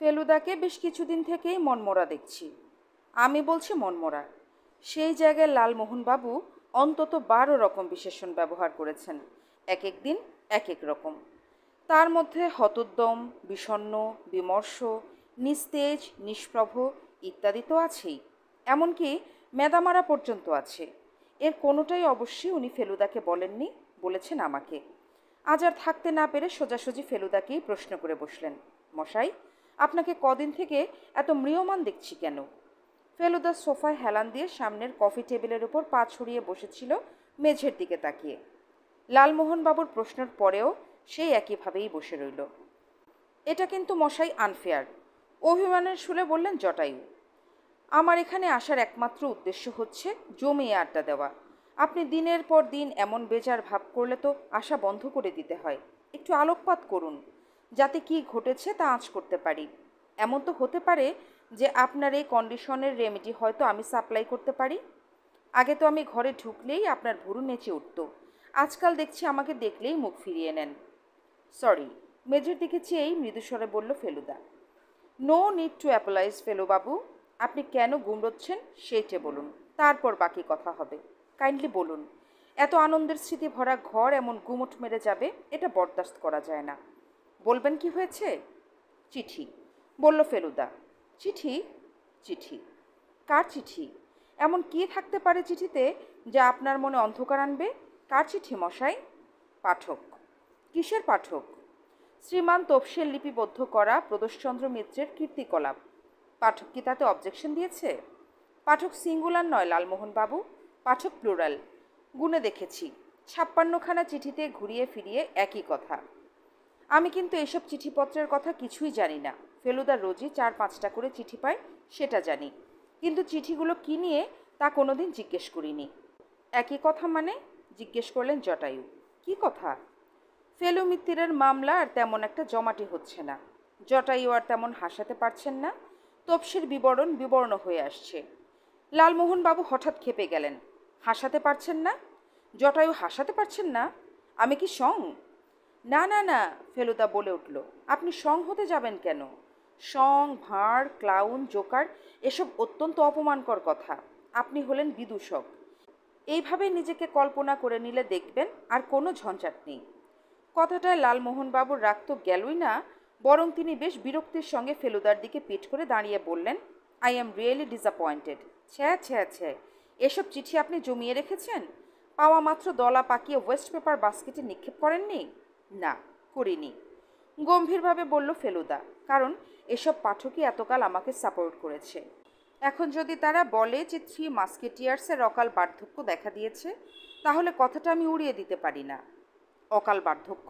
ফেলুদাকে বেশ কিছুদিন থেকেই মনমরা দেখছি। আমি বলছি মনমরা। সেই জায়গায় লালমোহনবাবু অন্তত 12 রকম বিশেষণ ব্যবহার করেছেন, এক এক দিন এক এক রকম। তার মধ্যে হতোদ্যম, বিষণ্ণ, বিমর্ষ, নিস্তেজ, নিষ্প্রভ ইত্যাদি তো আছেই। এমনকি মেদামারা পর্যন্ত আছে। এর কোনোটাই অবশ্যই উনি ফেলুদাকে বলেননি, বলেছেন আমাকে। আজ আর থাকতে না পেরে সোজাসুজি ফেলুদাকেই প্রশ্ন করে বসলেন, মশাই, আপনাকে কদিন থেকে এত ম্রিয়মাণ দেখছি কেন? ফেলুদা সোফায় হেলান দিয়ে সামনের কফি টেবিলের উপর পা ছড়িয়ে বসেছিল, মেঝের দিকে তাকিয়ে। লালমোহনবাবুর প্রশ্নের পরেও সেই একইভাবেই বসে রইল। এটা কিন্তু মশাই আনফেয়ার, অভিমানের সুরে বললেন জটায়ু। আমার এখানে আসার একমাত্র উদ্দেশ্য হচ্ছে জমিয়ে আড্ডা দেওয়া। আপনি দিনের পর দিন এমন বেজার ভাব করলে তো আশা বন্ধ করে দিতে হয়। একটু আলোকপাত করুন, যাতে কি ঘটেছে তা আঁচ করতে পারি। এমন তো হতে পারে যে আপনার এই কন্ডিশনের রেমেডি হয়তো আমি সাপ্লাই করতে পারি। আগে তো আমি ঘরে ঢুকলেই আপনার ভুরু নেচে উঠত, আজকাল দেখছি আমাকে দেখলেই মুখ ফিরিয়ে নেন। সরি, মেজের দিকে চেয়েই মৃদুস্বরে বলল Feluda. No need to apologise Felubabu. আপনি কেন গুমড়োচ্ছেন সেইটে বলুন, তারপর বাকি কথা হবে। কাইন্ডলি বলুন। এত আনন্দের স্মৃতি ভরা ঘর এমন গুমোট মেরে যাবে, এটা বরদাস্ত করা যায় না। বলবেন কি হয়েছে? চিঠি, বলল ফেলুদা। চিঠি? চিঠি? কার চিঠি? এমন কি থাকতে পারে চিঠিতে যা আপনার মনে অন্ধকার আনবে? কার চিঠি মশাই? পাঠক। কিসের পাঠক? শ্রীমান তফসিল লিপিবদ্ধ করা প্রদোষচন্দ্র মিত্রের কীর্তিকলাপ। পাঠক কি তাতে অবজেকশন দিয়েছে? পাঠক সিঙ্গুলার নয় লালমোহনবাবু, পাঠক প্লুরাল। গুণে দেখেছি, 56খানা চিঠিতে ঘুরিয়ে ফিরিয়ে একই কথা। আমি কিন্তু এসব চিঠিপত্রের কথা কিছুই জানি না। ফেলুদা রোজই 4-5টা করে চিঠি পায়, সেটা জানি, কিন্তু চিঠিগুলো কী নিয়ে তা কোনোদিন জিজ্ঞেস করিনি। একই কথা মানে? জিজ্ঞেস করলেন জটায়ু। কি কথা? ফেলু মিত্তিরের মামলা আর তেমন একটা জমাটি হচ্ছে না। জটায়ু আর তেমন হাসাতে পারছেন না। তফসির বিবরণ বিবর্ণ হয়ে আসছে। লালমোহনবাবু হঠাৎ ক্ষেপে গেলেন। হাসাতে পারছেন না? জটায়ু হাসাতে পারছেন না? আমি কি সং? না না না, ফেলুদা বলে উঠল। আপনি সং হতে যাবেন কেন? সং, ভাঁড়, ক্লাউন, জোকার এসব অত্যন্ত অপমানকর কথা। আপনি হলেন বিদূষক। এইভাবে নিজেকে কল্পনা করে নিলে দেখবেন আর কোনো ঝঞ্ঝাট নেই। কথাটায় লালমোহনবাবুর রাগ তো গেলই না, বরং তিনি বেশ বিরক্তির সঙ্গে ফেলুদার দিকে পিঠ করে দাঁড়িয়ে বললেন, আই অ্যাম রিয়েলি ডিসঅ্যাপয়েন্টেড। ছ্যা ছ্যা ছ্যা, এসব চিঠি আপনি জমিয়ে রেখেছেন? পাওয়া মাত্র দলা পাকিয়ে ওয়েস্ট পেপার বাস্কেটে নিক্ষেপ করেননি? না, করিনি, গম্ভীরভাবে বলল ফেলুদা। কারণ এসব পাঠকই এতকাল আমাকে সাপোর্ট করেছে। এখন যদি তারা বলে যে 3 মাস্কেটিয়ার্সের অকাল বার্ধক্য দেখা দিয়েছে, তাহলে কথাটা আমি উড়িয়ে দিতে পারি না। অকাল বার্ধক্য?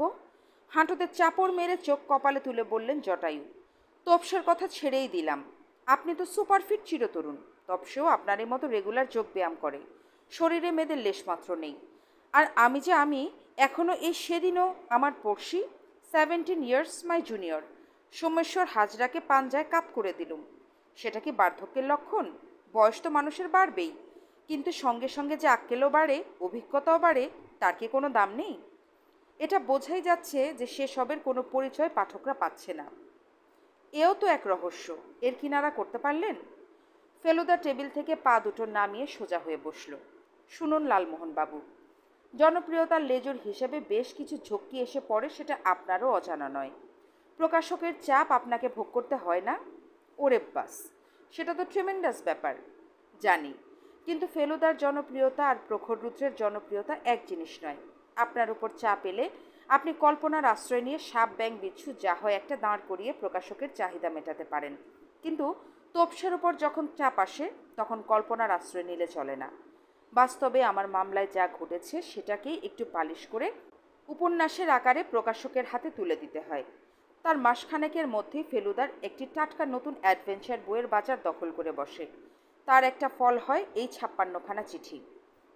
হাঁটুতে চাপড় মেরে চোখ কপালে তুলে বললেন জটায়ু। তপসের কথা ছেড়েই দিলাম। আপনি তো সুপারফিট চিরতরুণ। তপসেও আপনার মতো রেগুলার যোগ ব্যায়াম করে। শরীরে মেয়েদের লেশমাত্র নেই। আর আমি এখনও এই সেদিনও আমার পড়শি 17 ইয়ার্স মাই জুনিয়র সোমেশ্বর হাজরাকে পাঞ্জায় কাত করে দিলুম। সেটা কি বার্ধক্যের লক্ষণ? বয়স তো মানুষের বাড়বেই, কিন্তু সঙ্গে সঙ্গে যে আক্কেলও বাড়ে, অভিজ্ঞতাও বাড়ে, তার কি কোনো দাম নেই? এটা বোঝাই যাচ্ছে যে সেসবের কোনো পরিচয় পাঠকরা পাচ্ছে না। এও তো এক রহস্য। এর কিনারা করতে পারলেন? ফেলুদা টেবিল থেকে পা দুটো নামিয়ে সোজা হয়ে বসল। শুনুন লালমোহনবাবু, জনপ্রিয়তার লেজুর হিসেবে বেশ কিছু ঝক্কি এসে পড়ে, সেটা আপনারও অজানা নয়। প্রকাশকের চাপ আপনাকে ভোগ করতে হয় না? ওরে বাস, সেটা তো ট্রেমেন্ডাস ব্যাপার। জানি, কিন্তু ফেলুদার জনপ্রিয়তা আর প্রখর রুদ্রের জনপ্রিয়তা এক জিনিস নয়। আপনার উপর চাপ এলে আপনি কল্পনার আশ্রয় নিয়ে সাপ, ব্যাং, বিচ্ছু যা হয় একটা দাঁড় করিয়ে প্রকাশকের চাহিদা মেটাতে পারেন। কিন্তু তপসের উপর যখন চাপ আসে, তখন কল্পনার আশ্রয় নিলে চলে না। বাস্তবে আমার মামলায় যা ঘটেছে সেটাকেই একটু পালিশ করে উপন্যাসের আকারে প্রকাশকের হাতে তুলে দিতে হয়। তার মাসখানেকের মধ্যেই ফেলুদার একটি টাটকা নতুন অ্যাডভেঞ্চার বইয়ের বাজার দখল করে বসে। তার একটা ফল হয় এই 56খানা চিঠি।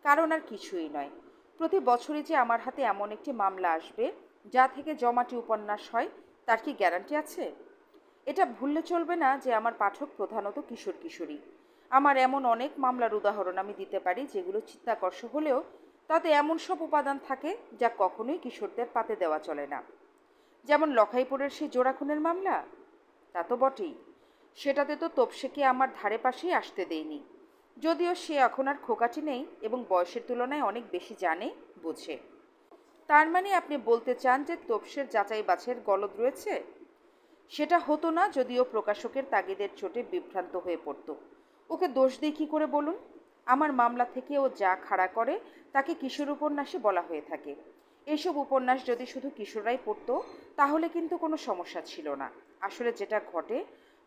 কারণ আর কিছুই নয়, প্রতি বছরই যে আমার হাতে এমন একটি মামলা আসবে যা থেকে জমাটি উপন্যাস হয়, তার কি গ্যারান্টি আছে? এটা ভুললে চলবে না যে আমার পাঠক প্রধানত কিশোর কিশোরী। আমার এমন অনেক মামলার উদাহরণ আমি দিতে পারি যেগুলো চিত্তাকর্ষ হলেও তাতে এমন সব উপাদান থাকে যা কখনোই কিশোরদের পাতে দেওয়া চলে না। যেমন লখাইপুরের সেই জোড়া খুনের মামলা। তা তো বটেই। সেটাতে তো তোপসেকে আমার ধারে পাশেই আসতে দেয়নি, যদিও সে এখন আর খোকাটি নেই এবং বয়সের তুলনায় অনেক বেশি জানে, বোঝে। তার মানে আপনি বলতে চান যে তোপসের যাচাই বাছাইয়ের গলদ রয়েছে? সেটা হতো না যদি ও প্রকাশকের তাগিদের চোটে বিভ্রান্ত হয়ে পড়তো। ওকে দোষ দিই কী করে বলুন? আমার মামলা থেকে ও যা খাড়া করে তাকে কিশোর উপন্যাসে বলা হয়ে থাকে। এইসব উপন্যাস যদি শুধু কিশোররাই পড়তো তাহলে কিন্তু কোনো সমস্যা ছিল না। আসলে যেটা ঘটে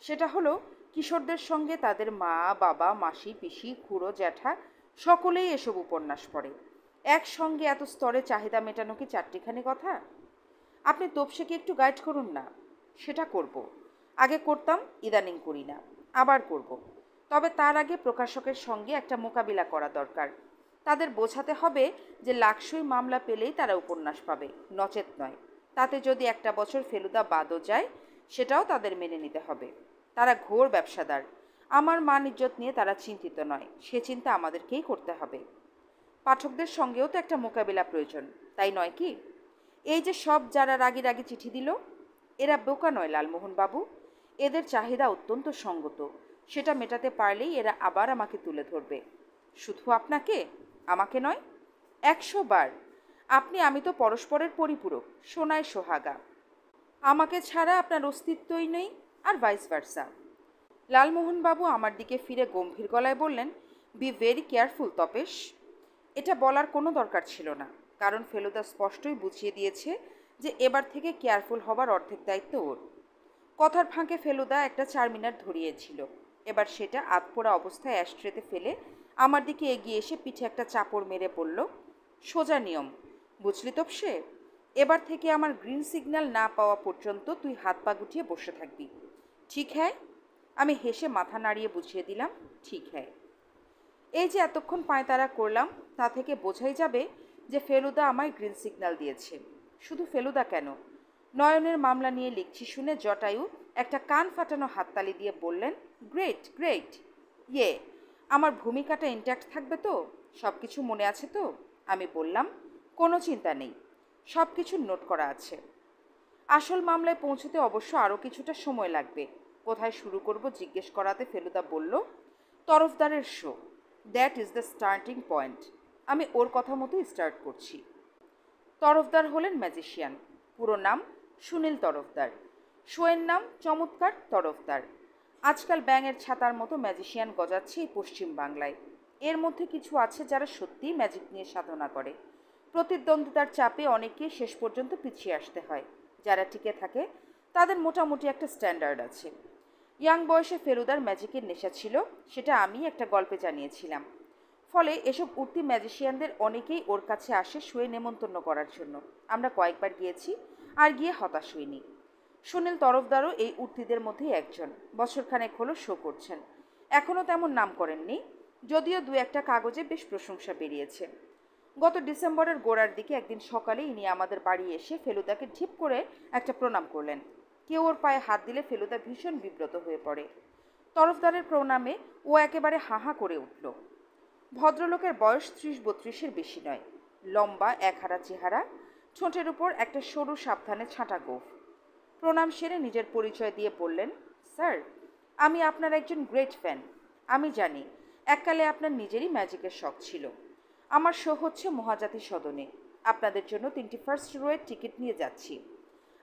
সেটা হলো কিশোরদের সঙ্গে তাদের মা, বাবা, মাসি, পিসি, খুড়ো, জ্যাঠা সকলেই এসব উপন্যাস পড়ে। একসঙ্গে এত স্তরে চাহিদা মেটানো কি চারটিখানি কথা? আপনি তোপসেকে একটু গাইড করুন না। সেটা করব। আগে করতাম, ইদানিং করি না। আবার করব। তবে তার আগে প্রকাশকের সঙ্গে একটা মোকাবিলা করা দরকার। তাদের বোঝাতে হবে যে লাকসই মামলা পেলেই তারা উপন্যাস পাবে, নচেত নয়। তাতে যদি একটা বছর ফেলুদা বাদও যায় সেটাও তাদের মেনে নিতে হবে। তারা ঘোর ব্যবসাদার। আমার মান ইজ্জত নিয়ে তারা চিন্তিত নয়, সে চিন্তা আমাদেরকেই করতে হবে। পাঠকদের সঙ্গেও তো একটা মোকাবিলা প্রয়োজন, তাই নয় কি? এই যে সব যারা রাগি রাগি চিঠি দিল, এরা বোকা নয় লালমোহন বাবু। এদের চাহিদা অত্যন্ত সঙ্গত। সেটা মেটাতে পারলেই এরা আবার আমাকে তুলে ধরবে। শুধু আপনাকে, আমাকে নয়, 100 বার। আমি তো পরস্পরের পরিপূরক, সোনায় সোহাগা। আমাকে ছাড়া আপনার অস্তিত্বই নেই, আর ভাইস ভার্সা। লালমোহনবাবু আমার দিকে ফিরে গম্ভীর গলায় বললেন, বি ভেরি কেয়ারফুল তপেশ। এটা বলার কোনো দরকার ছিল না, কারণ ফেলুদা স্পষ্টই বুঝিয়ে দিয়েছে যে এবার থেকে কেয়ারফুল হবার অর্ধেক দায়িত্ব ওর। কথার ফাঁকে ফেলুদা একটা 4 মিনিট ধরিয়েছিল। এবার সেটা আধপোড়া অবস্থায় অ্যাশট্রেতে ফেলে আমার দিকে এগিয়ে এসে পিঠে একটা চাপড় মেরে বলল, সোজা নিয়ম, বুঝলি তপসে? এবার থেকে আমার গ্রিন সিগন্যাল না পাওয়া পর্যন্ত তুই হাত পা গুটিয়ে বসে থাকবি। ঠিক হ্যাঁ? আমি হেসে মাথা নাড়িয়ে বুঝিয়ে দিলাম, ঠিক হ্যাঁ। এই যে এতক্ষণ পায়তারা করলাম তা থেকে বোঝাই যাবে যে ফেলুদা আমায় গ্রিন সিগন্যাল দিয়েছে। শুধু ফেলুদা কেন, নয়নের মামলা নিয়ে লিখছি শুনে জটায়ু একটা কান ফাটানো হাততালি দিয়ে বললেন, গ্রেট গ্রেট। ইয়ে, আমার ভূমিকাটা ইনট্যাক্ট থাকবে তো? সব কিছু মনে আছে তো? আমি বললাম, কোনো চিন্তা নেই, সব কিছু নোট করা আছে। আসল মামলায় পৌঁছতে অবশ্য আরও কিছুটা সময় লাগবে। কোথায় শুরু করব জিজ্ঞেস করাতে ফেলুদা বলল, তরফদারের show, that is the starting point. আমি ওর কথা মতোই স্টার্ট করছি। তরফদার হলেন ম্যাজিশিয়ান। পুরো নাম সুনীল তরফদার। শোয়ের নাম চমৎকার তরফদার। আজকাল ব্যাঙের ছাতার মতো ম্যাজিশিয়ান গজাচ্ছে এই পশ্চিম বাংলায়। এর মধ্যে কিছু আছে যারা সত্যিই ম্যাজিক নিয়ে সাধনা করে। প্রতিদ্বন্দ্বিতার চাপে অনেকেই শেষ পর্যন্ত পিছিয়ে আসতে হয়। যারা টিকে থাকে তাদের মোটামুটি একটা স্ট্যান্ডার্ড আছে। ইয়াং বয়সে ফেলুদার ম্যাজিকের নেশা ছিল, সেটা আমি একটা গল্পে জানিয়েছিলাম। ফলে এসব উঠতি ম্যাজিশিয়ানদের অনেকেই ওর কাছে আসে শোয়ে নেমন্তন্ন করার জন্য। আমরা কয়েকবার গিয়েছি, আর গিয়ে হতাশ হইনি। সুনীল তরফদারও এই উঠতিদের মধ্যেই একজন। বছরখানেক হলো শো করছেন। এখনও তেমন নাম করেননি, যদিও দু একটা কাগজে বেশ প্রশংসা বেরিয়েছে। গত ডিসেম্বরের গোড়ার দিকে একদিন সকালে ইনি আমাদের বাড়ি এসে ফেলুদাকে ঢিপ করে একটা প্রণাম করলেন। কেউ ওর পায়ে হাত দিলে ফেলুদা ভীষণ বিব্রত হয়ে পড়ে। তরফদারের প্রণামে ও একেবারে হাহা করে উঠল। ভদ্রলোকের বয়স 30-32-এর বেশি নয়। লম্বা একহারা চেহারা, ঠোঁটের উপর একটা সরু সাবধানে ছাঁটা গোঁফ। প্রণাম সেরে নিজের পরিচয় দিয়ে বললেন, স্যার, আমি আপনার একজন গ্রেট ফ্যান। আমি জানি এককালে আপনার নিজেরই ম্যাজিকের শখ ছিল। আমার শো হচ্ছে মহাজাতি সদনে। আপনাদের জন্য 3টি ফার্স্ট রোয়ের টিকিট নিয়ে যাচ্ছি।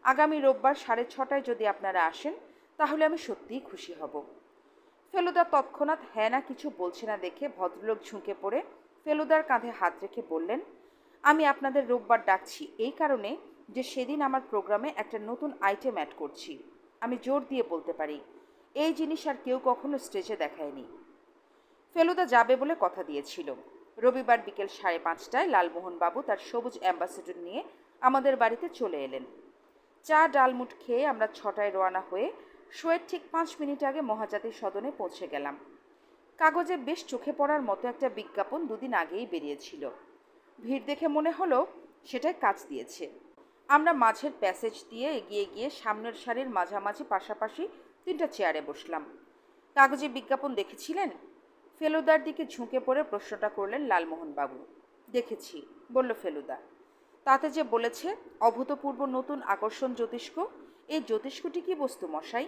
আগামী রোববার 6:30টায় যদি আপনারা আসেন তাহলে আমি সত্যিই খুশি হব। ফেলুদা তৎক্ষণাৎ হ্যাঁ না কিছু বলছে না দেখে ভদ্রলোক ঝুঁকে পড়ে ফেলুদার কাঁধে হাত রেখে বললেন, আমি আপনাদের রোববার ডাকছি এই কারণে যে সেদিন আমার প্রোগ্রামে একটা নতুন আইটেম অ্যাড করছি। আমি জোর দিয়ে বলতে পারি এই জিনিস আর কেউ কখনো স্টেজে দেখায়নি। ফেলুদা যাবে বলে কথা দিয়েছিল। রবিবার বিকেল 5:30টায় লালমোহনবাবু তার সবুজ অ্যাম্বাসেডর নিয়ে আমাদের বাড়িতে চলে এলেন। চা ডালমুট খেয়ে আমরা 6টায় রওনা হয়ে শোয়ের ঠিক 5 মিনিট আগে মহাজাতি সদনে পৌঁছে গেলাম। কাগজে বেশ চোখে পড়ার মতো একটা বিজ্ঞাপন দুদিন আগেই বেরিয়েছিল। ভিড় দেখে মনে হলো সেটাই কাজ দিয়েছে। আমরা মাঝের প্যাসেজ দিয়ে এগিয়ে গিয়ে সামনের সারির মাঝামাঝি পাশাপাশি 3টা চেয়ারে বসলাম। কাগজে বিজ্ঞাপন দেখেছিলেন? ফেলুদার দিকে ঝুঁকে পড়ে প্রশ্নটা করলেন লালমোহনবাবু। দেখেছি, বলল ফেলুদা। তাতে যে বলেছে অভূতপূর্ব নতুন আকর্ষণ জ্যোতিষ্ক, এই জ্যোতিষ্কটি কি বস্তু মশাই?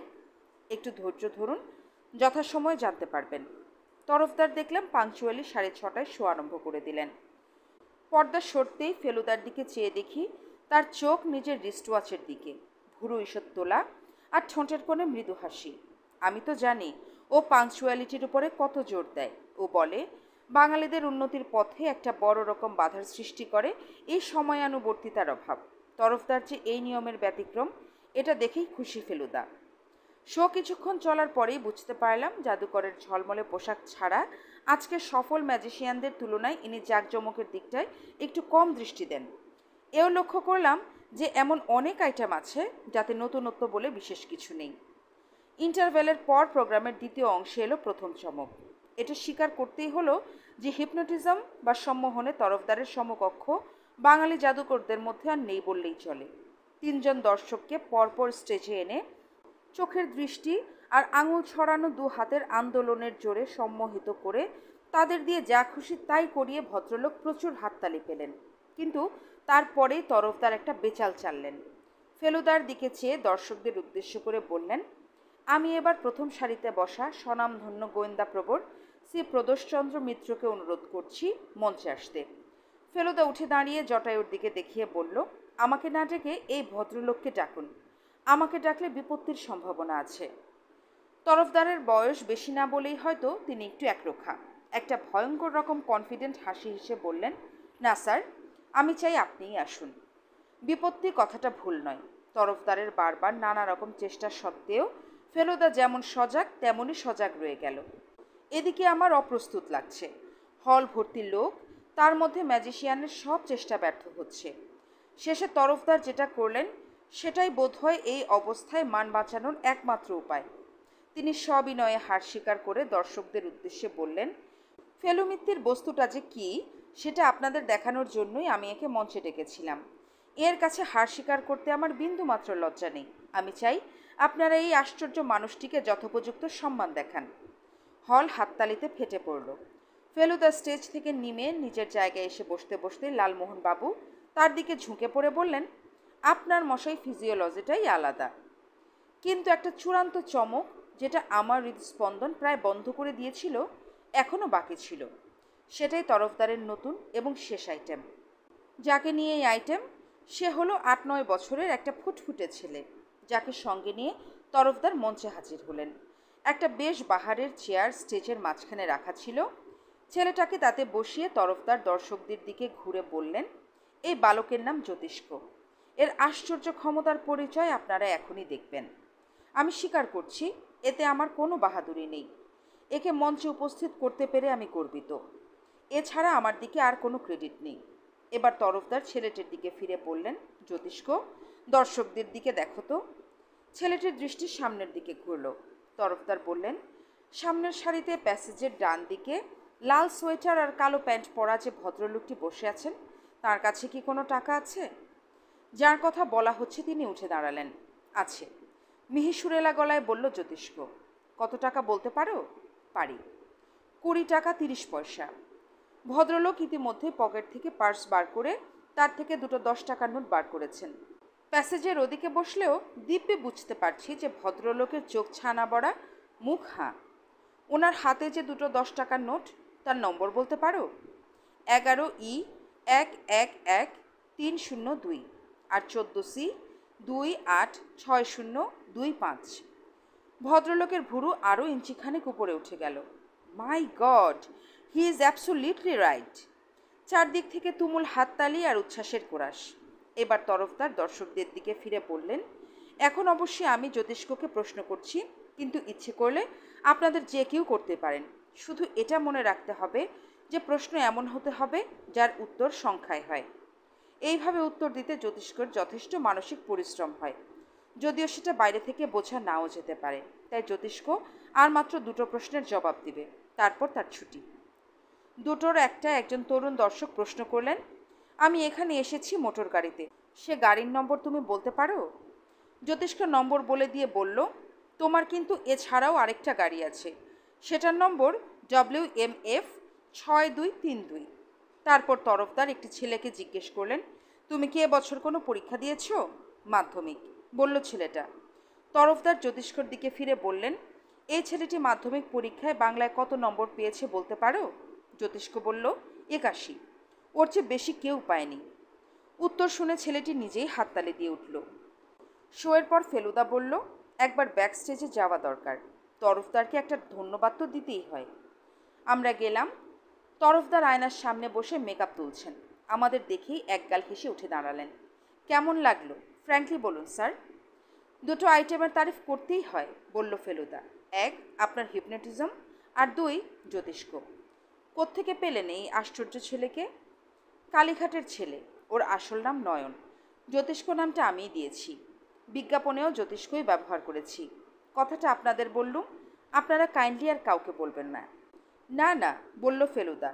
একটু ধৈর্য ধরুন, যথাসময়ে জানতে পারবেন। তরফদার দেখলাম পাংচুয়ালি 6:30টায় শো আরম্ভ করে দিলেন। পর্দা সরতেই ফেলুদার দিকে চেয়ে দেখি তার চোখ নিজের রিস্টওয়াচের দিকে, ভুরু ঈষৎ তোলা আর ঠোঁটের কোণে মৃদু হাসি। আমি তো জানি ও পাংচুয়ালিটির উপরে কত জোর দেয়। ও বলে বাঙালিদের উন্নতির পথে একটা বড় রকম বাধার সৃষ্টি করে এই সময়ানুবর্তিতার অভাব। তরফদার যে এই নিয়মের ব্যতিক্রম, এটা দেখেই খুশি ফেলুদা। শো কিছুক্ষণ চলার পরেই বুঝতে পারলাম জাদুকরের ঝলমলে পোশাক ছাড়া আজকের সফল ম্যাজিশিয়ানদের তুলনায় ইনি জাঁকজমকের দিকটায় একটু কম দৃষ্টি দেন। এও লক্ষ্য করলাম যে এমন অনেক আইটেম আছে যাতে নতুনত্ব বলে বিশেষ কিছু নেই। ইন্টারভেলের পর প্রোগ্রামের দ্বিতীয় অংশে এলো প্রথম চমক। এটা স্বীকার করতেই হলো যে হিপনোটিজম বা সম্মোহনে তরফদারের সমকক্ষ বাঙালি জাদুকরদের মধ্যে আর নেই বললেই চলে। 3জন দর্শককে পরপর স্টেজে এনে চোখের দৃষ্টি আর আঙুল ছড়ানো 2 হাতের আন্দোলনের জোরে সম্মোহিত করে তাদের দিয়ে যা খুশি তাই করিয়ে ভদ্রলোক প্রচুর হাততালি পেলেন। কিন্তু তারপরেই তরফদার একটা বেচাল চাললেন। ফেলুদার দিকে চেয়ে দর্শকদের উদ্দেশ্য করে বললেন, আমি এবার প্রথম সারিতে বসা স্বনামধন্য গোয়েন্দা প্রবর শ্রী প্রদোষচন্দ্র মিত্রকে অনুরোধ করছি মঞ্চে আসতে। ফেলুদা উঠে দাঁড়িয়ে জটায়ুর দিকে দেখিয়ে বলল, আমাকে না ডেকে এই ভদ্রলোককে ডাকুন। আমাকে ডাকলে বিপত্তির সম্ভাবনা আছে। তরফদারের বয়স বেশি না বলেই হয়তো তিনি একটু একরোখা। একটা ভয়ঙ্কর রকম কনফিডেন্ট হাসি হেসে বললেন, না স্যার, আমি চাই আপনিই আসুন। বিপত্তি কথাটা ভুল নয়। তরফদারের বারবার নানা রকম চেষ্টা সত্ত্বেও ফেলুদা যেমন সজাগ তেমনই সজাগ রয়ে গেল। এদিকে আমার অপ্রস্তুত লাগছে। হল ভর্তি লোক, তার মধ্যে ম্যাজিশিয়ানের সব চেষ্টা ব্যর্থ হচ্ছে। শেষে তরফদার যেটা করলেন সেটাই বোধহয় এই অবস্থায় মান বাঁচানোর একমাত্র উপায়। তিনি সবিনয়ে হার স্বীকার করে দর্শকদের উদ্দেশ্যে বললেন, ফেলুমিত্তির বস্তুটা যে কী সেটা আপনাদের দেখানোর জন্যই আমি একে মঞ্চে ডেকেছিলাম। এর কাছে হার স্বীকার করতে আমার বিন্দুমাত্র লজ্জা নেই। আমি চাই আপনারা এই আশ্চর্য মানুষটিকে যথোপযুক্ত সম্মান দেখান। হল হাততালিতে ফেটে পড়ল। ফেলুদা স্টেজ থেকে নেমে নিজের জায়গায় এসে বসতে বসতে লালমোহন বাবু তার দিকে ঝুঁকে পড়ে বললেন, আপনার মশাই ফিজিওলজিটাই আলাদা। কিন্তু একটা চূড়ান্ত চমক, যেটা আমার হৃদস্পন্দন প্রায় বন্ধ করে দিয়েছিল, এখনও বাকি ছিল। সেটাই তরফদারের নতুন এবং শেষ আইটেম। যাকে নিয়ে এই আইটেম, সে হলো 8-9 বছরের একটা ফুটফুটে ছেলে, যাকে সঙ্গে নিয়ে তরফদার মঞ্চে হাজির হলেন। একটা বেশ বাহারের চেয়ার স্টেজের মাঝখানে রাখা ছিল। ছেলেটাকে তাতে বসিয়ে তরফদার দর্শকদের দিকে ঘুরে বললেন, এই বালকের নাম জ্যোতিষ্ক। এর আশ্চর্য ক্ষমতার পরিচয় আপনারা এখনই দেখবেন। আমি স্বীকার করছি, এতে আমার কোনো বাহাদুরি নেই। একে মঞ্চে উপস্থিত করতে পেরে আমি গর্বিত। এছাড়া আমার দিকে আর কোনো ক্রেডিট নেই। এবার তরফদার ছেলেটির দিকে ফিরে বললেন, জ্যোতিষ্ক, দর্শকদের দিকে দেখো তো। ছেলেটির দৃষ্টি সামনের দিকে ঘুরল। তরফদার বললেন, সামনের সারিতে প্যাসেজের ডান দিকে লাল সোয়েটার আর কালো প্যান্ট পরা যে ভদ্রলোকটি বসে আছেন, তার কাছে কি কোনো টাকা আছে? যার কথা বলা হচ্ছে তিনি উঠে দাঁড়ালেন। আছে, মিহিসুরেলা গলায় বলল জ্যোতিষ্ক। কত টাকা বলতে পারো? পারি। 20 টাকা 30 পয়সা। ভদ্রলোক ইতিমধ্যে পকেট থেকে পার্স বার করে তার থেকে দুটো 10 টাকার নোট বার করেছেন। প্যাসেজের ওদিকে বসলেও দিব্যি বুঝতে পারছি যে ভদ্রলোকের চোখ ছানা বড়া, মুখ হাঁ। ওনার হাতে যে দুটো 10 টাকার নোট, তার নম্বর বলতে পারো? 11E111-302 আর 14C 286025। ভদ্রলোকের ভুরু আরও ইঞ্চিখানেক উপরে উঠে গেল। My god, he is absolutely right. চারদিক থেকে তুমুল হাততালি আর উচ্ছ্বাসের কোরাস। এবার তরফদার দর্শকদের দিকে ফিরে বললেন, এখন অবশ্যই আমি জ্যোতিষ্ককে প্রশ্ন করছি, কিন্তু ইচ্ছে করলে আপনাদের যে কেউ করতে পারেন। শুধু এটা মনে রাখতে হবে যে প্রশ্ন এমন হতে হবে যার উত্তর সংখ্যায় হয়। এইভাবে উত্তর দিতে জ্যোতিষ্কর যথেষ্ট মানসিক পরিশ্রম হয়, যদিও সেটা বাইরে থেকে বোঝা নাও যেতে পারে। তাই জ্যোতিষ্ক আর মাত্র 2টো প্রশ্নের জবাব দিবে, তারপর তার ছুটি। দুটোর একটা একজন তরুণ দর্শক প্রশ্ন করলেন, আমি এখানে এসেছি মোটর গাড়িতে, সে গাড়ির নম্বর তুমি বলতে পারো? জ্যোতিষ্ক নম্বর বলে দিয়ে বলল, তোমার কিন্তু এছাড়াও আরেকটা গাড়ি আছে, সেটার নম্বর WMF 6232। তারপর তরফদার একটি ছেলেকে জিজ্ঞেস করলেন, তুমি কি এবছর কোনো পরীক্ষা দিয়েছো? মাধ্যমিক, বলল ছেলেটা। তরফদার জ্যোতিষ্কর দিকে ফিরে বললেন, এই ছেলেটি মাধ্যমিক পরীক্ষায় বাংলায় কত নম্বর পেয়েছে বলতে পারো? জ্যোতিষ্ক বলল, 81। ওর চেয়ে বেশি কেউ পায়নি। উত্তর শুনে ছেলেটি নিজেই হাততালি দিয়ে উঠল। শোয়ের পর ফেলুদা বলল, একবার ব্যাক স্টেজে যাওয়া দরকার। তরফদারকে একটা ধন্যবাদ তো দিতেই হয়। আমরা গেলাম। তরফদার আয়নার সামনে বসে মেকআপ তুলছেন। আমাদের দেখেই একগাল হেসে উঠে দাঁড়ালেন। কেমন লাগলো ফ্র্যাঙ্কলি বলুন স্যার। দুটো আইটেমের তারিফ করতেই হয়, বলল ফেলুদা। এক, আপনার হিপনোটিজম, আর দুই, জ্যোতিষ্ক। কোত্থেকে পেলেন এই আশ্চর্য ছেলেকে? কালীঘাটের ছেলে। ওর আসল নাম নয়ন। জ্যোতিষ্ক নামটা আমিই দিয়েছি। বিজ্ঞাপনেও জ্যোতিষ্কই ব্যবহার করেছি। কথাটা আপনাদের বললুম, আপনারা কাইন্ডলি আর কাউকে বলবেন না। না না, বলল ফেলুদা,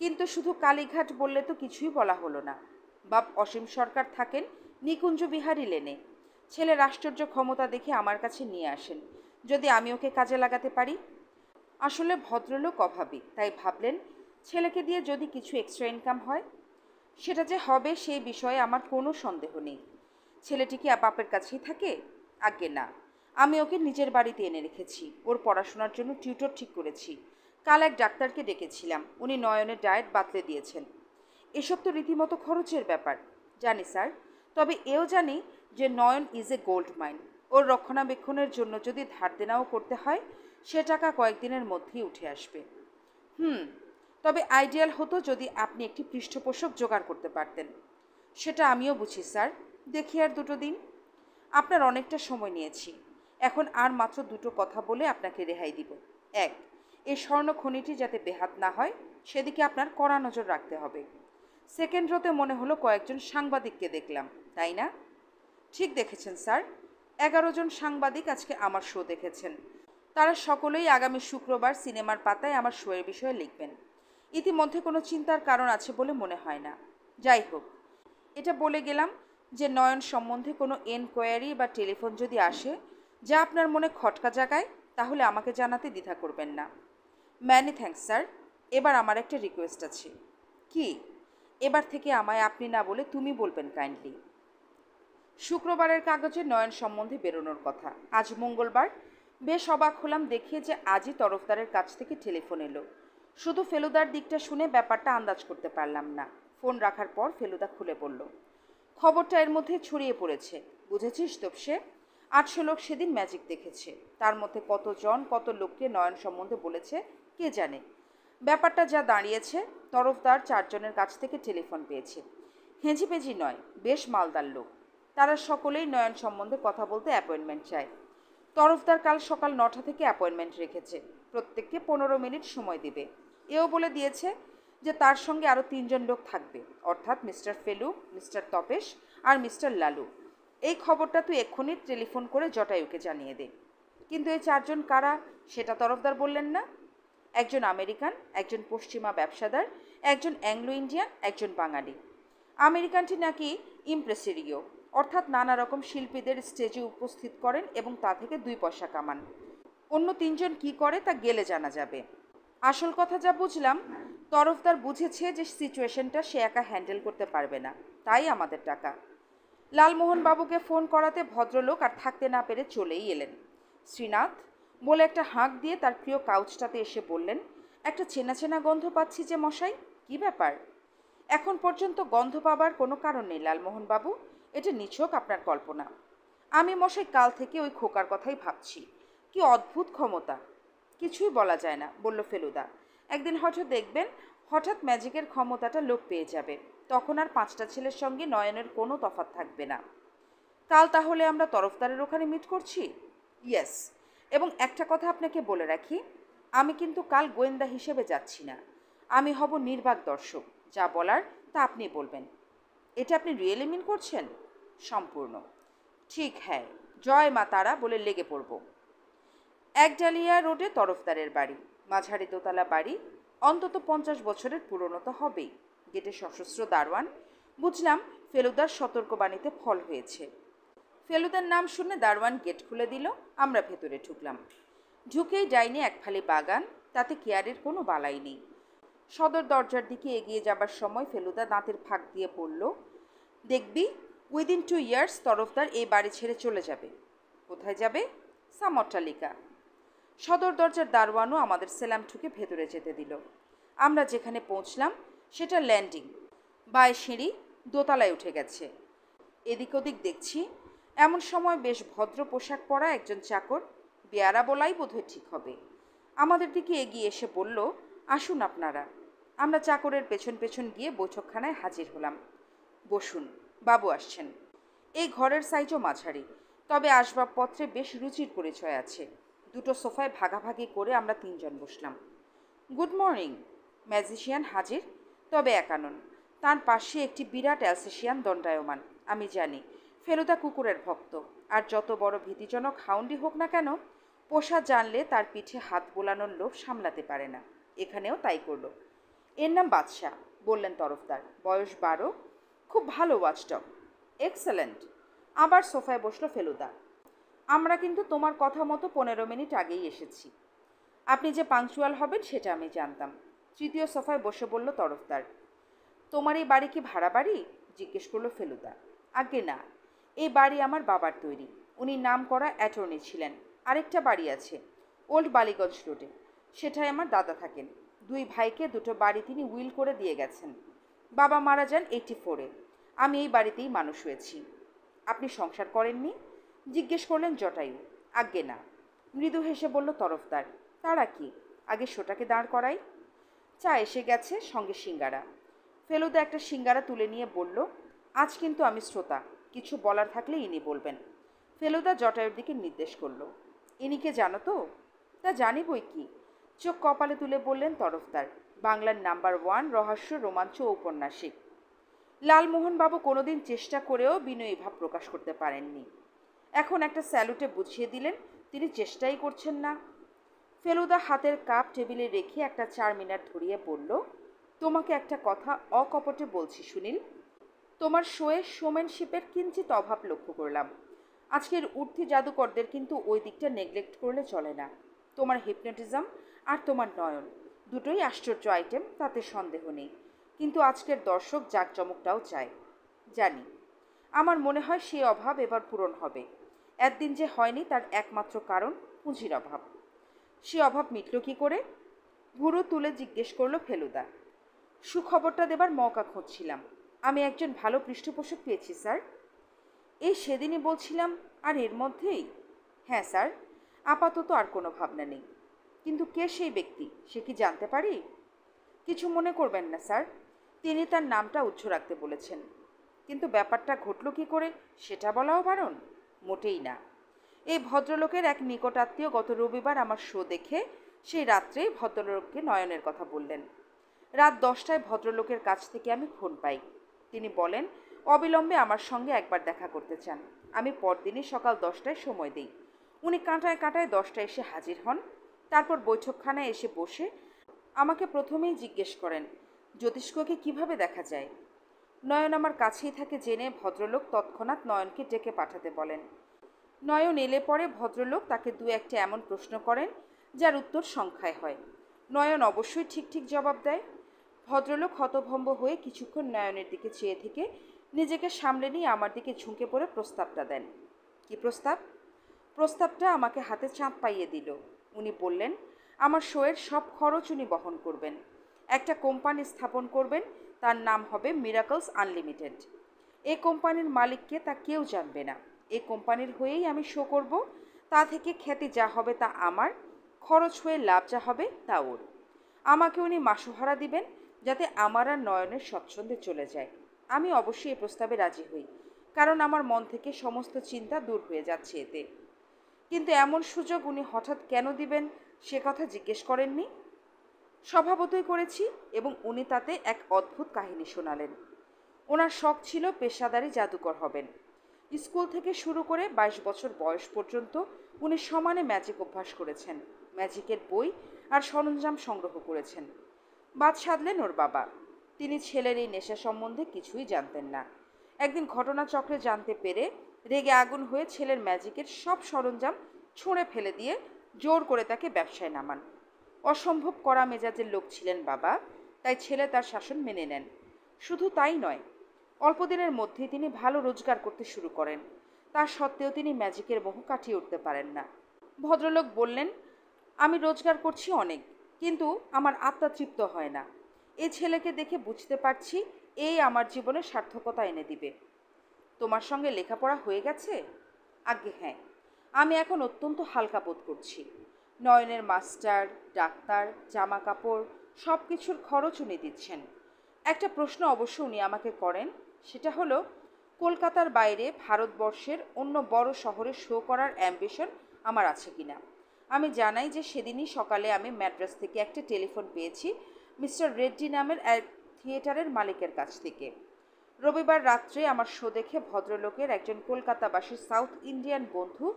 কিন্তু শুধু কালীঘাট বললে তো কিছুই বলা হলো না। বাপ অসীম সরকার থাকেন নিকুঞ্জ বিহারী লেনে। ছেলের আশ্চর্য ক্ষমতা দেখে আমার কাছে নিয়ে আসেন, যদি আমি ওকে কাজে লাগাতে পারি। আসলে ভদ্রলোক অভাবী, তাই ভাবলেন ছেলেকে দিয়ে যদি কিছু এক্সট্রা ইনকাম হয়। সেটা যে হবে সেই বিষয়ে আমার কোনো সন্দেহ নেই। ছেলেটি কি বাপের কাছেই থাকে? আজ্ঞে না, আমি ওকে নিজের বাড়িতে এনে রেখেছি। ওর পড়াশোনার জন্য টিউটর ঠিক করেছি। কাল এক ডাক্তারকে ডেকেছিলাম, উনি নয়নের ডায়েট বাতলে দিয়েছেন। এসব তো রীতিমতো খরচের ব্যাপার। জানি স্যার, তবে এও জানি যে নয়ন ইজ এ গোল্ড মাইন। ওর রক্ষণাবেক্ষণের জন্য যদি ধার দেনাও করতে হয়, সে টাকা কয়েকদিনের মধ্যেই উঠে আসবে। তবে আইডিয়াল হতো যদি আপনি একটি পৃষ্ঠপোষক জোগাড় করতে পারতেন। সেটা আমিও বুঝি স্যার, দেখি আর দুটো দিন। আপনার অনেকটা সময় নিয়েছি, এখন আর মাত্র দুটো কথা বলে আপনাকে রেহাই দিব। এক, এই স্বর্ণ খনিটি যাতে বেহাত না হয় সেদিকে আপনার কড়া নজর রাখতে হবে। সেকেন্ড রোতে মনে হলো কয়েকজন সাংবাদিককে দেখলাম, তাই না? ঠিক দেখেছেন স্যার, 11 জন সাংবাদিক আজকে আমার শো দেখেছেন। তারা সকলেই আগামী শুক্রবার সিনেমার পাতায় আমার শোয়ের বিষয়ে লিখবেন। ইতিমধ্যে কোনো চিন্তার কারণ আছে বলে মনে হয় না। যাই হোক, এটা বলে গেলাম যে নয়ন সম্বন্ধে কোনো এনকোয়ারি বা টেলিফোন যদি আসে যা আপনার মনে খটকা জাগায়, তাহলে আমাকে জানাতে দ্বিধা করবেন না। Many thanks sir. এবার আমার একটা রিকোয়েস্ট আছে। কি? এবার থেকে আমায় আপনি না বলে তুমি বলবেন কাইন্ডলি। শুক্রবারের কাগজে নয়ন সম্বন্ধে বেরোনোর কথা। আজ মঙ্গলবার। বেশ অবাক হলাম দেখে যে আজই তরফদারের কাছ থেকে টেলিফোন এলো। শুধু ফেলুদার দিকটা শুনে ব্যাপারটা আন্দাজ করতে পারলাম না। ফোন রাখার পর ফেলুদা খুলে বলল, খবরটা এর মধ্যে ছড়িয়ে পড়েছে, বুঝেছিস তোপসে? 800 লোক সেদিন ম্যাজিক দেখেছে। তার মধ্যে কতজন কত লোককে নয়ন সম্বন্ধে বলেছে কে জানে। ব্যাপারটা যা দাঁড়িয়েছে, তরফদার 4 জনের কাছ থেকে টেলিফোন পেয়েছে। হেঁজিপেঁজি নয়, বেশ মালদার লোক। তারা সকলেই নয়ন সম্বন্ধে কথা বলতে অ্যাপয়েন্টমেন্ট চায়। তরফদার কাল সকাল 9টা থেকে অ্যাপয়েন্টমেন্ট রেখেছে। প্রত্যেককে 15 মিনিট সময় দিবে। এও বলে দিয়েছে যে তার সঙ্গে আরও 3 জন লোক থাকবে, অর্থাৎ মিস্টার ফেলু, মিস্টার তপেশ আর মিস্টার লালু। এই খবরটা তুই এক্ষুনি টেলিফোন করে জটায়ুকে জানিয়ে দে। কিন্তু এই 4 জন কারা সেটা তরফদার বললেন না। একজন আমেরিকান, একজন পশ্চিমা ব্যবসাদার, একজন অ্যাংলো ইন্ডিয়ান, একজন বাঙালি। আমেরিকানটি নাকি ইমপ্রেসেরিও, অর্থাৎ নানা রকম শিল্পীদের স্টেজে উপস্থিত করেন এবং তা থেকে 2 পয়সা কামান। অন্য 3 জন কী করে তা গেলে জানা যাবে। আসল কথা যা বুঝলাম, তরফদার বুঝেছে যে সিচুয়েশনটা সে একা হ্যান্ডেল করতে পারবে না, তাই আমাদের টাকা। লালমোহন বাবুকে ফোন করাতে ভদ্রলোক আর থাকতে না পেরে চলেই এলেন। শ্রীনাথ বলে একটা হাঁক দিয়ে তার প্রিয় কাউচটাতে এসে বললেন, একটা চেনা চেনা গন্ধ পাচ্ছি যে মশাই, কি ব্যাপার? এখন পর্যন্ত গন্ধ পাবার কোনো কারণ নেই লালমোহন বাবু, এটা নিছক আপনার কল্পনা। আমি মশাই কাল থেকে ওই খোকার কথাই ভাবছি। কি অদ্ভুত ক্ষমতা! কিছুই বলা যায় না, বলল ফেলুদা। একদিন হয়তো দেখবেন হঠাৎ ম্যাজিকের ক্ষমতাটা লোপ পেয়ে যাবে। তখন আর 5টা ছেলের সঙ্গে নয়নের কোনো তফাৎ থাকবে না। কাল তাহলে আমরা তরফদারের ওখানে মিট করছি? ইয়েস। এবং একটা কথা আপনাকে বলে রাখি, আমি কিন্তু কাল গোয়েন্দা হিসেবে যাচ্ছি না। আমি হব নির্বাক দর্শক। যা বলার তা আপনি বলবেন। এটা আপনি রিয়েলি মিন করছেন? সম্পূর্ণ। ঠিক, হ্যাঁ। জয় মা তারা বলে লেগে পড়ব। একডালিয়া রোডে তরফদারের বাড়ি। মাঝারি দোতলা বাড়ি, অন্তত 50 বছরের পুরনো তো হবেই। গেটে সশস্ত্র দারোয়ান। বুঝলাম ফেলুদার সতর্কবাণীতে ফল হয়েছে। ফেলুদার নাম শুনে দারোয়ান গেট খুলে দিল। আমরা ভেতরে ঢুকলাম। ঢুকেই ডাইনে এক ফালি বাগান, তাতে কেয়ারের কোনো বালাই নেই। সদর দরজার দিকে এগিয়ে যাবার সময় ফেলুদা দাঁতের ফাঁক দিয়ে বলল, দেখবি উইদিন 2 ইয়ার্স তরফদার এই বাড়ি ছেড়ে চলে যাবে। কোথায় যাবে? সাম অট্টালিকা। সদর দরজার দারোয়ানও আমাদের সেলাম ঠুকে ভেতরে যেতে দিল। আমরা যেখানে পৌঁছলাম সেটা ল্যান্ডিং। বাঁয়ে সিঁড়ি, দোতলায় উঠে গেছে। এদিক ওদিক দেখছি। এমন সময় বেশ ভদ্র পোশাক পরা একজন চাকর, বেয়ারা বলাই বোধহয় ঠিক হবে, আমাদের দিকে এগিয়ে এসে বলল, আসুন আপনারা। আমরা চাকরের পেছন পেছন গিয়ে বৈঠকখানায় হাজির হলাম। বসুন, বাবু আসছেন। এই ঘরের সাইজও মাঝারি, তবে আসবাবপত্রে বেশ রুচির পরিচয় আছে। দুটো সোফায় ভাগাভাগি করে আমরা তিনজন বসলাম। Good morning. ম্যাজিশিয়ান হাজির, তবে একা নন। তার পাশে একটি বিরাট অ্যালসেশিয়ান দণ্ডায়মান। আমি জানি ফেলুদা কুকুরের ভক্ত, আর যত বড় ভীতিজনক হাউন্ডি হোক না কেন, পোষা জানলে তার পিঠে হাত বোলানোর লোভ সামলাতে পারে না। এখানেও তাই করল। এর নাম বাদশা, বললেন তরফদার, বয়স 12, খুব ভালো ওয়াচডগ। এক্সেলেন্ট। আবার সোফায় বসলো ফেলুদা। আমরা কিন্তু তোমার কথা মতো 15 মিনিট আগেই এসেছি। আপনি যে পাংচুয়াল হবেন সেটা আমি জানতাম। তৃতীয় সোফায় বসে বলল তরফদার। তোমার এই বাড়ি কি ভাড়া বাড়ি? জিজ্ঞেস করলো ফেলুদা। আজ্ঞে না, এই বাড়ি আমার বাবার তৈরি। উনি নাম করা অ্যাটর্নি ছিলেন। আরেকটা বাড়ি আছে ওল্ড বালিগঞ্জ রোডে, সেটায় আমার দাদা থাকেন। 2 ভাইকে 2টো বাড়ি তিনি উইল করে দিয়ে গেছেন। বাবা মারা যান 84-এ। আমি এই বাড়িতেই মানুষ হয়েছি। আপনি সংসার করেননি? জিজ্ঞেস করলেন জটায়ু। আজ্ঞে না। মৃদু হেসে বলল তরফদার। তারা কি, আগে শোটাকে দাঁড় করাই। চা এসে গেছে, সঙ্গে সিঙ্গারা। ফেলুদা একটা সিঙ্গারা তুলে নিয়ে বলল, আজ কিন্তু আমি শ্রোতা, কিছু বলার থাকলে ইনি বলবেন। ফেলুদা জটায়ুর দিকে নির্দেশ করল। ইনিকে জানো তো? তা জানি বই কি। চোখ কপালে তুলে বললেন তরফদার। বাংলার নাম্বার 1 রহস্য রোমাঞ্চ ঔপন্যাসিক। লালমোহনবাবু কোনোদিন চেষ্টা করেও বিনয়ী ভাব প্রকাশ করতে পারেননি। এখন একটা স্যালুটে বুঝিয়ে দিলেন তিনি চেষ্টাই করছেন না। ফেলুদা হাতের কাপ টেবিলে রেখে একটা 4 মিনিট ধরিয়ে বলল, তোমাকে একটা কথা অকপটে বলছি সুনীল। তোমার শোয়ে শোম্যানশিপের কিঞ্চিত অভাব লক্ষ্য করলাম। আজকের উঠতি জাদুকরদের কিন্তু ওই দিকটা নেগলেক্ট করলে চলে না। তোমার হিপনোটিজম আর তোমার নয়ন দুটোই আশ্চর্য আইটেম, তাতে সন্দেহ নেই। কিন্তু আজকের দর্শক জাঁকজমকটাও চায়। জানি। আমার মনে হয় সেই অভাব এবার পূরণ হবে। একদিন যে হয়নি তার একমাত্র কারণ পুঁজির অভাব। সে অভাব মিটল কী করে? ভুরু তুলে জিজ্ঞেস করলো ফেলুদা। সুখবরটা দেবার মৌকা খুঁজছিলাম। আমি একজন ভালো পৃষ্ঠপোষক পেয়েছি স্যার। এই সেদিনই বলছিলাম, আর এর মধ্যেই? হ্যাঁ স্যার, আপাতত আর কোনো ভাবনা নেই। কিন্তু কে সেই ব্যক্তি, সে কি জানতে পারি? কিছু মনে করবেন না স্যার, তিনি তার নামটা উচ্চ রাখতে বলেছেন। কিন্তু ব্যাপারটা ঘটল কী করে সেটা বলাও বারণ? মোটেই না। এই ভদ্রলোকের এক নিকটাত্মীয় গত রবিবার আমার শো দেখে সেই রাত্রেই ভদ্রলোককে নয়নের কথা বললেন। রাত 10টায় ভদ্রলোকের কাছ থেকে আমি ফোন পাই। তিনি বলেন অবিলম্বে আমার সঙ্গে একবার দেখা করতে চান। আমি পরদিনই সকাল 10টায় সময় দিই। উনি কাঁটায় কাঁটায় 10টায় এসে হাজির হন। তারপর বৈঠকখানায় এসে বসে আমাকে প্রথমেই জিজ্ঞেস করেন, জ্যোতিষ্ককে কিভাবে দেখা যায়। নয়ন আমার কাছেই থাকে জেনে ভদ্রলোক তৎক্ষণাৎ নয়নকে ডেকে পাঠাতে বলেন। নয়ন এলে পরে ভদ্রলোক তাকে 2-1টা এমন প্রশ্ন করেন যার উত্তর সংখ্যায় হয়। নয়ন অবশ্যই ঠিক ঠিক জবাব দেয়। ভদ্রলোক হতভম্ব হয়ে কিছুক্ষণ নয়নের দিকে চেয়ে থেকে নিজেকে সামলে নিয়ে আমার দিকে ঝুঁকে পড়ে প্রস্তাবটা দেন। কি প্রস্তাব? প্রস্তাবটা আমাকে হাতে চাঁদ পাইয়ে দিল। উনি বললেন আমার শোয়ের সব খরচ উনি বহন করবেন। একটা কোম্পানি স্থাপন করবেন, তার নাম হবে মিরাকলস আনলিমিটেড। এই কোম্পানির মালিককে তা কেউ জানবে না। এই কোম্পানির হয়েই আমি শো করব। তা থেকে খ্যাতি যা হবে তা আমার, খরচ হয়ে লাভ যা হবে তা ওর। আমাকে উনি মাসোহারা দিবেন যাতে আমার আর নয়নের স্বচ্ছন্দে চলে যায়। আমি অবশ্যই এই প্রস্তাবে রাজি হই, কারণ আমার মন থেকে সমস্ত চিন্তা দূর হয়ে যাচ্ছে এতে। কিন্তু এমন সুযোগ উনি হঠাৎ কেন দিবেন সে কথা জিজ্ঞেস করেননি। স্বভাবতই করেছি এবং উনি তাতে এক অদ্ভুত কাহিনী শোনালেন। ওনার শখ ছিল পেশাদারি জাদুকর হবেন। স্কুল থেকে শুরু করে 22 বছর বয়স পর্যন্ত উনি সমানে ম্যাজিক অভ্যাস করেছেন। ম্যাজিকের বই আর সরঞ্জাম সংগ্রহ করেছেন। বাদ সাধলেন ওর বাবা। তিনি ছেলের এই নেশা সম্বন্ধে কিছুই জানতেন না। একদিন ঘটনাচক্রে জানতে পেরে রেগে আগুন হয়ে ছেলের ম্যাজিকের সব সরঞ্জাম ছুঁড়ে ফেলে দিয়ে জোর করে তাকে ব্যবসায় নামান। অসম্ভব কড়া মেজাজের লোক ছিলেন বাবা, তাই ছেলে তার শাসন মেনে নেন। শুধু তাই নয়, অল্প দিনের মধ্যেই তিনি ভালো রোজগার করতে শুরু করেন। তা সত্ত্বেও তিনি ম্যাজিকের মোহ কাটিয়ে উঠতে পারেন না। ভদ্রলোক বললেন, আমি রোজগার করছি অনেক, কিন্তু আমার আত্মা তৃপ্ত হয় না। এই ছেলেকে দেখে বুঝতে পারছি এই আমার জীবনে সার্থকতা এনে দিবে। তোমার সঙ্গে লেখাপড়া হয়ে গেছে? আজ্ঞে হ্যাঁ। আমি এখন অত্যন্ত হালকা বোধ করছি। নয়নের মাস্টার, ডাক্তার, জামা কাপড় সব কিছুর খরচ উনি দিচ্ছেন। একটা প্রশ্ন অবশ্য উনি আমাকে করেন, সেটা হলো কলকাতার বাইরে ভারতবর্ষের অন্য বড় শহরে শো করার অ্যাম্বিশন আমার আছে কিনা। আমি জানাই যে সেদিনই সকালে আমি ম্যাড্রাস থেকে একটা টেলিফোন পেয়েছি মিস্টার রেড্ডি নামের এক থিয়েটারের মালিকের কাছ থেকে। রবিবার রাত্রে আমার শো দেখে ভদ্রলোকের একজন কলকাতাবাসী সাউথ ইন্ডিয়ান বন্ধু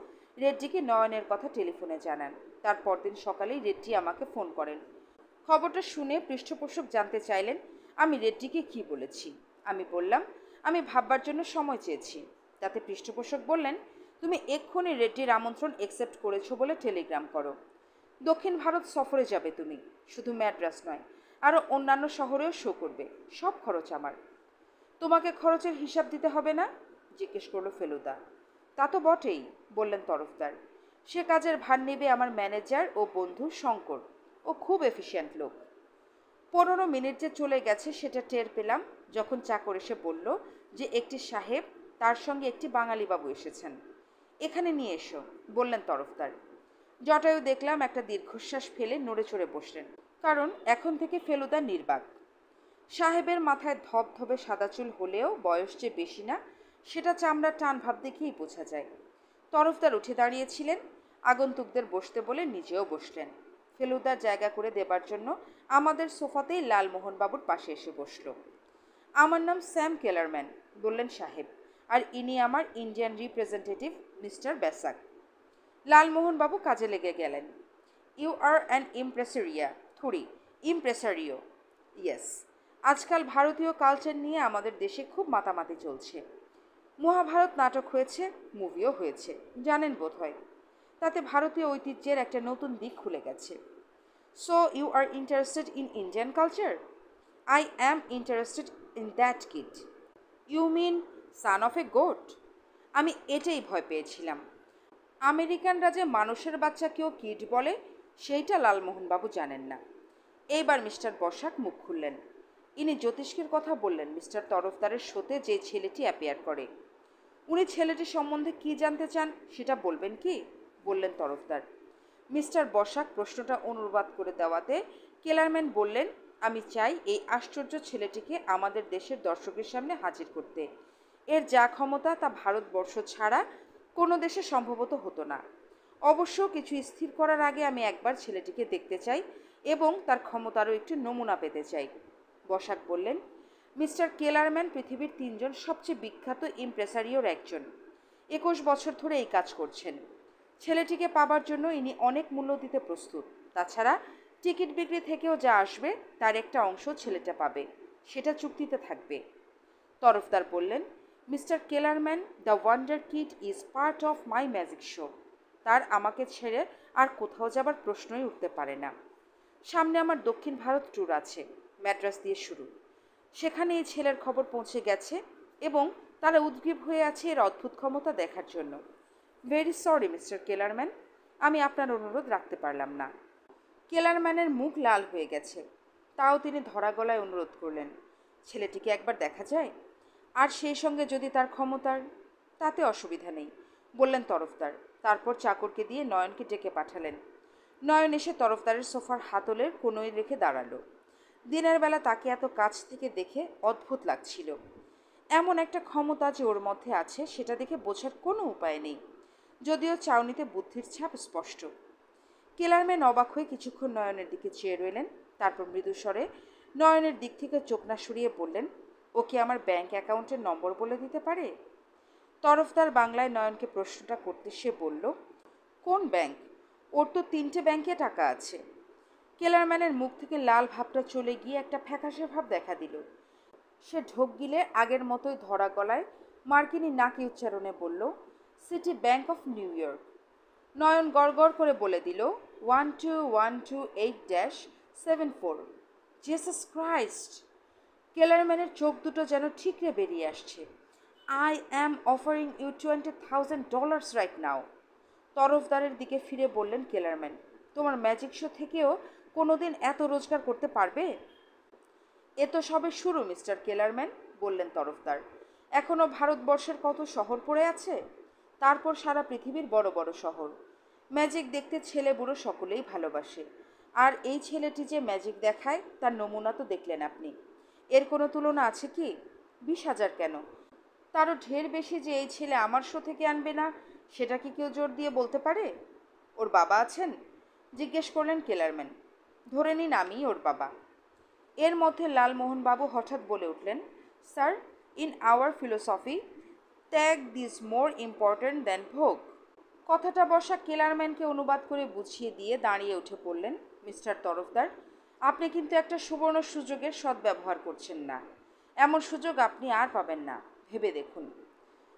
রেড্ডিকে নয়নের কথা টেলিফোনে জানান। তার পরদিন সকালেই রেড্ডি আমাকে ফোন করেন। খবরটা শুনে পৃষ্ঠপোষক জানতে চাইলেন আমি রেড্ডিকে কি বলেছি। আমি বললাম আমি ভাববার জন্য সময় চেয়েছি। তাতে পৃষ্ঠপোষক বললেন, তুমি এক্ষুনি রেড্ডির আমন্ত্রণ অ্যাকসেপ্ট করেছো বলে টেলিগ্রাম করো। দক্ষিণ ভারত সফরে যাবে তুমি, শুধু ম্যাড্রাস নয়, আরও অন্যান্য শহরেও শো করবে, সব খরচ আমার। তোমাকে খরচের হিসাব দিতে হবে না? জিজ্ঞেস করলো ফেলুদা। তা তো বটেই, বললেন তরফদার। সে কাজের ভার নেবে আমার ম্যানেজার ও বন্ধু শঙ্কর। ও খুব এফিশিয়েন্ট লোক। 15 মিনিট যে চলে গেছে সেটা টের পেলাম যখন চাকর এসে বলল যে একটি সাহেব, তার সঙ্গে একটি বাঙালি বাবু এসেছেন। এখানে নিয়ে এসো, বললেন তরফদার। জটায়ু দেখলাম একটা দীর্ঘশ্বাস ফেলে নড়ে চড়ে বসলেন, কারণ এখন থেকে ফেলুদা নির্বাক। সাহেবের মাথায় ধবধবে সাদা চুল হলেও বয়স যে বেশি না, সেটা চামড়ার টান ভাব দেখেই বোঝা যায়। তরফদার উঠে দাঁড়িয়েছিলেন, আগন্তুকদের বসতে বলে নিজেও বসলেন। ফেলুদার জায়গা করে দেবার জন্য আমাদের সোফাতেই লালমোহনবাবুর পাশে এসে বসল। আমার নাম স্যাম কেলারম্যান, বললেন সাহেব, আর ইনি আমার Indian representative mister Basak. Lalmohanbabu কাজে লেগে গেলেন। You are an impresario. Yes. আজকাল ভারতীয় কালচার নিয়ে আমাদের দেশে খুব মাতামাতি চলছে। মহাভারত নাটক হয়েছে, মুভিও হয়েছে, জানেন বোধ হয়। তাতে ভারতীয় ঐতিহ্যের একটা নতুন দিক খুলে গেছে। So you are interested in Indian culture? I am interested in that kid. You mean son of a goat? আমি এটাই ভয় পেয়েছিলাম। আমেরিকানরা যে মানুষের বাচ্চাকেও কিড বলে, সেইটা লালমোহনবাবু জানেন না। এইবার মিস্টার বসাক মুখ খুললেন। ইনি জ্যোতিষ্কের কথা বললেন মিস্টার তরফদারের শোতে যে ছেলেটি অ্যাপিয়ার করে। উনি ছেলেটি সম্বন্ধে কি জানতে চান সেটা বলবেন কি? বললেন তরফদার। মিস্টার বসাক প্রশ্নটা অনুবাদ করে দেওয়াতে কেলারম্যান বললেন, আমি চাই এই আশ্চর্য ছেলেটিকে আমাদের দেশের দর্শকের সামনে হাজির করতে। এর যা ক্ষমতা তা ভারতবর্ষ ছাড়া কোনো দেশে সম্ভবত হতো না। অবশ্য কিছু স্থির করার আগে আমি একবার ছেলেটিকে দেখতে চাই এবং তার ক্ষমতারও একটু নমুনা পেতে চাই। বসাক বললেন, মিস্টার কেলারম্যান পৃথিবীর 3জন সবচেয়ে বিখ্যাত ইমপ্রেসারিওর একজন। 21 বছর ধরে এই কাজ করছেন। ছেলেটিকে পাবার জন্য ইনি অনেক মূল্য দিতে প্রস্তুত। তাছাড়া টিকিট বিক্রি থেকেও যা আসবে তার একটা অংশ ছেলেটা পাবে, সেটা চুক্তিতে থাকবে। তরফদার বললেন, mister Kellerman, the wonder kid is part of my magic show. তার আমাকে ছেড়ে আর কোথাও যাবার প্রশ্নই উঠতে পারে না। সামনে আমার দক্ষিণ ভারত ট্যুর আছে, ম্যাড্রাস দিয়ে শুরু। সেখানে এই ছেলের খবর পৌঁছে গেছে এবং তারা উদ্গ্রীব হয়ে আছে এর অদ্ভুত ক্ষমতা দেখার জন্য। ভেরি সরি মিস্টার কেলারম্যান, আমি আপনার অনুরোধ রাখতে পারলাম না। কেলারম্যানের মুখ লাল হয়ে গেছে, তাও তিনি ধরা গলায় অনুরোধ করলেন, ছেলেটিকে একবার দেখা যায়, আর সেই সঙ্গে যদি তার ক্ষমতার। তাতে অসুবিধা নেই, বললেন তরফদার। তারপর চাকরকে দিয়ে নয়নকে ডেকে পাঠালেন। নয়ন এসে তরফদারের সোফার হাতলের কোনোই রেখে দাঁড়ালো। দিনের বেলা তাকে এত কাছ থেকে দেখে অদ্ভুত লাগছিল। এমন একটা ক্ষমতা যে ওর মধ্যে আছে সেটা দেখে বোঝার কোনো উপায় নেই, যদিও চাউনিতে বুদ্ধির ছাপ স্পষ্ট। কেলারম্যান অবাক হয়ে কিছুক্ষণ নয়নের দিকে চেয়ে রইলেন, তারপর মৃদুস্বরে নয়নের দিক থেকে চোখ না সরিয়ে বললেন, ও কি আমার ব্যাংক অ্যাকাউন্টের নম্বর বলে দিতে পারে? তরফদার বাংলায় নয়নকে প্রশ্নটা করতে সে বলল, কোন ব্যাংক? ওর তো 3টে ব্যাংকে টাকা আছে। কেলারম্যানের মুখ থেকে লাল ভাবটা চলে গিয়ে একটা ফ্যাকাশে ভাব দেখা দিল। সে ঢোক গিলে আগের মতোই ধরা গলায় মার্কিনী নাকি উচ্চারণে বলল, city bank of New York. Nayan গড়গড় করে বলে দিল, 12128-74। Jesus Christ! কেলারম্যানের চোখ দুটো যেন ঠিকরে বেরিয়ে আসছে। I am offering you $20,000 right now. তরফদারের দিকে ফিরে বললেন কেলারম্যান, তোমার ম্যাজিক শো থেকেও কোনো দিন এত রোজগার করতে পারবে? এ তো সবে শুরু মিস্টার কেলারম্যান, বললেন তরফদার। এখনও ভারতবর্ষের কত শহর পড়ে আছে, তারপর সারা পৃথিবীর বড় বড় শহর। ম্যাজিক দেখতে ছেলে বুড়ো সকলেই ভালোবাসে। আর এই ছেলেটি যে ম্যাজিক দেখায় তার নমুনা তো দেখলেন আপনি। এর কোনো তুলনা আছে কি? 20,000 কেন, তারও ঢের বেশি যে এই ছেলে আমার শো থেকে আনবে না, সেটা কি কেউ জোর দিয়ে বলতে পারে? ওর বাবা আছেন? জিজ্ঞেস করলেন কেলারম্যান। ধরে নিন আমিই ওর বাবা। এর মধ্যে লালমোহনবাবু হঠাৎ বলে উঠলেন, স্যার, ইন আওয়ার ফিলোসফি ত্যাগ দিস মোর ইম্পর্ট্যান্ট দ্যান ভোগ। কথাটা বসা কেলারম্যানকে অনুবাদ করে বুঝিয়ে দিয়ে দাঁড়িয়ে উঠে পড়লেন, মিস্টার তরফদার, আপনি কিন্তু একটা সুবর্ণ সুযোগের সদ্ব্যবহার করছেন না। এমন সুযোগ আপনি আর পাবেন না, ভেবে দেখুন।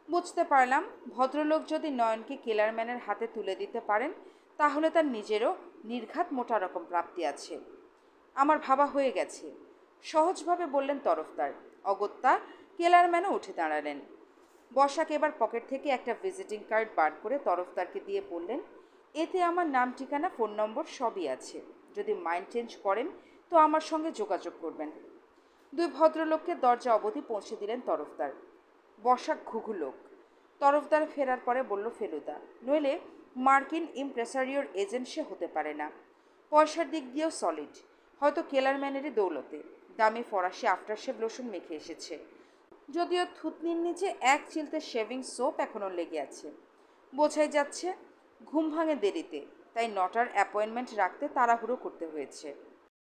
বুঝতে পারলাম, ভদ্রলোক যদি নয়নকে কেলারম্যানের হাতে তুলে দিতে পারেন তাহলে তার নিজেরও নির্ঘাত মোটা রকম প্রাপ্তি আছে। আমার ভাবা হয়ে গেছে, সহজভাবে বললেন তরফদার। অগত্যা কেলারম্যানও উঠে দাঁড়ালেন। বসাক এবার পকেট থেকে একটা ভিজিটিং কার্ড বার করে তরফদারকে দিয়ে বললেন, এতে আমার নাম, ঠিকানা, ফোন নম্বর সবই আছে। যদি মাইন্ড চেঞ্জ করেন তো আমার সঙ্গে যোগাযোগ করবেন। দুই ভদ্রলোককে দরজা অবধি পৌঁছে দিলেন তরফদার। বসাক ঘুঘু লোক। তরফদার ফেরার পরে বলল ফেলুদা, নইলে মার্কিন ইমপ্রেসারিওর এজেন্ট সে হতে পারে না। পয়সার দিক দিয়েও সলিড, হয়তো কেলারম্যানেরই দৌলতে দামি ফরাসি আফটারশেভ লোশন মেখে এসেছে, যদিও থুতনির নিচে এক চিলতে শেভিং সোপ এখনও লেগে আছে। বোঝাই যাচ্ছে ঘুম ভাঙে দেরিতে, তাই 9টার অ্যাপয়েন্টমেন্ট রাখতে তাড়াহুড়ো করতে হয়েছে।